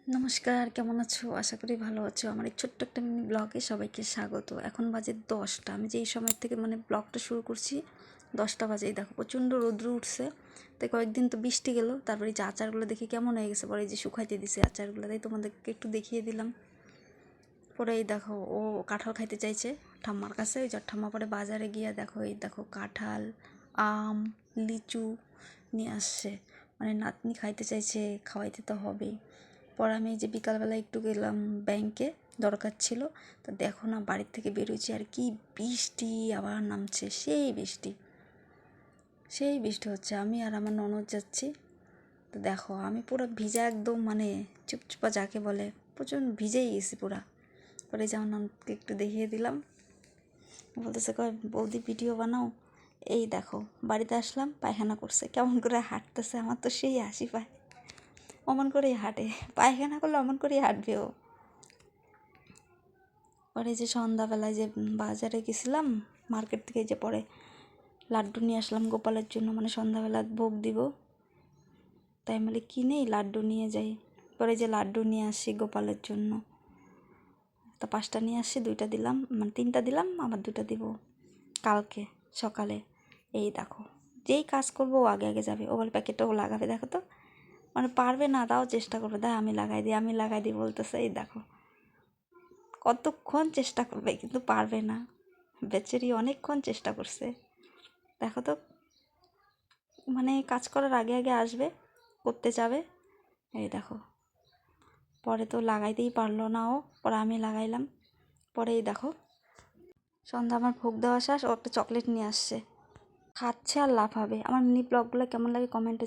নমস্কার, কেমন আছো? আশা করি ভালো আছো। আমার এই ছোট্ট একটা মিনি ব্লগে সবাইকে স্বাগত। এখন বাজে 10টা। আমি যেই সময় থেকে ব্লগটা শুরু করছি 10টা বাজেই দেখো প্রচণ্ড রৌদ্র উঠছে। তাই কয়েকদিন তো বৃষ্টি গেল, তারপরে এই যে আচারগুলো দেখি কেমন হয়ে গেছে, পরে এই যে শুকাইতে দিছে আচারগুলো, তাই তোমাদেরকে একটু দেখিয়ে দিলাম। পরে এই দেখো ও কাঁঠাল খাইতে চাইছে ঠাম্মার কাছে, ওই যে ঠাম্মা পরে বাজারে গিয়ে দেখো এই দেখো কাঁঠাল, আম, লিচু নিয়ে আসছে। নাতনি খাইতে চাইছে, খাওয়াইতে তো হবেই। পরে আমি এই যে বিকালবেলা একটু গেলাম ব্যাংকে, দরকার ছিল। তো দেখো না, বাড়ির থেকে বেরোচ্ছি আর কি বৃষ্টি আবার নামছে, সেই বৃষ্টি হচ্ছে। আমি আর আমার ননদ যাচ্ছি। তো দেখো আমি পুরো ভিজা একদম, চুপচুপা যাকে বলে, প্রচণ্ড ভিজেই গেছি পুরা। পরে যে আমার ননদকে একটু দেখিয়ে দিলাম, বলতেছে কয় বৌদি ভিডিও বানাও। এই দেখো বাড়িতে আসলাম, পায়খানা করছে, কেমন করে হাঁটতেছে, আমার তো সেই হাসি পায়। অমন করেই হাঁটে, পায়খানা করলে অমন করেই হাঁটবে ও। পরে যে সন্ধ্যাবেলায় যে বাজারে গেছিলাম মার্কেট থেকে, যে পরে লাড্ডু নিয়ে আসলাম গোপালের জন্য, সন্ধ্যাবেলা ভোগ দিব, তাই কিনেই লাড্ডু নিয়ে যাই। পরে যে লাড্ডু নিয়ে আসি গোপালের জন্য, তো 5টা নিয়ে আসি, 2টা দিলাম, 3টা দিলাম, আবার 2টা দিব কালকে সকালে। এই দেখো যেই কাজ করবো ও আগে আগে যাবে, ও বলে প্যাকেটটা ও লাগাবে, দেখো তো পারবে না, তাও চেষ্টা করবে, দেখ আমি লাগাই দিই বলতেছে। এই দেখো কতক্ষণ চেষ্টা করবে কিন্তু পারবে না, বেচারি অনেকক্ষণ চেষ্টা করছে। দেখো তো কাজ করার আগে আগে আসবে, করতে যাবে। এই দেখো পরে তো লাগাইতেই পারলো না ও, পরে আমি লাগাইলাম। পরে এই দেখো সন্ধ্যা আমার ভোগ দেওয়া শেষ, ও একটা চকলেট নিয়ে আসছে, খাচ্ছে আর লাফাবে। আমার মিনি ব্লগগুলো কেমন লাগে কমেন্টে